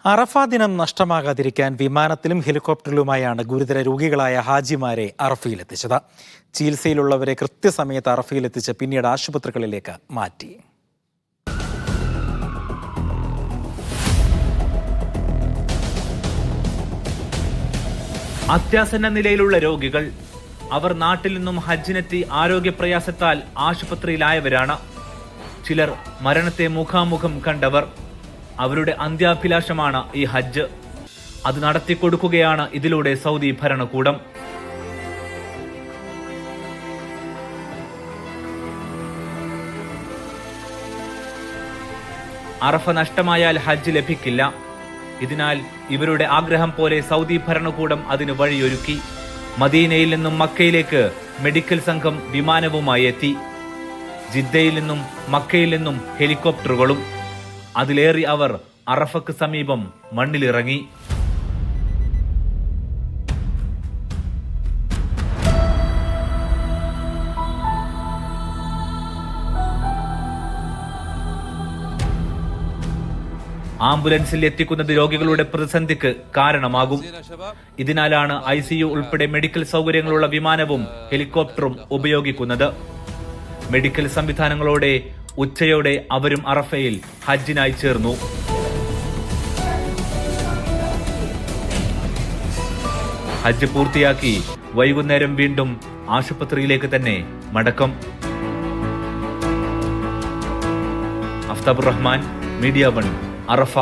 അറഫ ദിനം നഷ്ടമാകാതിരിക്കാൻ വിമാനത്തിലും ഹെലികോപ്റ്ററിലുമായാണ് ഗുരുതര രോഗികളായ ഹാജിമാരെ അറഫയിലെത്തിച്ചത്. ചികിത്സയിലുള്ളവരെ കൃത്യസമയത്ത് അറഫയിലെത്തിച്ച് പിന്നീട് ആശുപത്രികളിലേക്ക് മാറ്റി. അത്യാസന്ന നിലയിലുള്ള രോഗികൾ, അവർ നാട്ടിൽ നിന്നും ഹജ്ജിനെത്തി ആരോഗ്യപ്രയാസത്താൽ ആശുപത്രിയിലായവരാണ്. ചിലർ മരണത്തെ മുഖാമുഖം കണ്ടവർ. അവരുടെ അന്ത്യാഭിലാഷമാണ് ഈ ഹജ്ജ്. അത് നടത്തിക്കൊടുക്കുകയാണ് ഇതിലൂടെ സൗദി ഭരണകൂടം. അറഫ നഷ്ടമായാൽ ഹജ്ജ് ലഭിക്കില്ല. ഇതിനാൽ ഇവരുടെ ആഗ്രഹം പോലെ സൗദി ഭരണകൂടം അതിന് വഴിയൊരുക്കി. മദീനയിൽ നിന്നും മക്കയിലേക്ക് മെഡിക്കൽ സംഘം വിമാനവുമായി എത്തി. ജിദ്ദയിൽ നിന്നും മക്കയിൽ നിന്നും ഹെലികോപ്റ്ററുകളും. അതിലേറി അവർ അറഫക്ക് സമീപം മണ്ണിലിറങ്ങി. ആംബുലൻസിൽ എത്തിക്കുന്നത് രോഗികളുടെ പ്രതിസന്ധിക്ക് കാരണമാകും. ഇതിനാലാണ് ICU ഉൾപ്പെടെ മെഡിക്കൽ സൗകര്യങ്ങളുള്ള വിമാനവും ഹെലികോപ്റ്ററും ഉപയോഗിക്കുന്നത്. മെഡിക്കൽ സംവിധാനങ്ങളോടെ ഉച്ചയോടെ അവരും അറഫയിൽ ഹജ്ജിനായി ചേർന്നു. ഹജ്ജ് പൂർത്തിയാക്കി വൈകുന്നേരം വീണ്ടും ആശുപത്രിയിലേക്ക് തന്നെ മടക്കം. അഫ്താബുർ റഹ്മാൻ, മീഡിയ 1, അറഫ.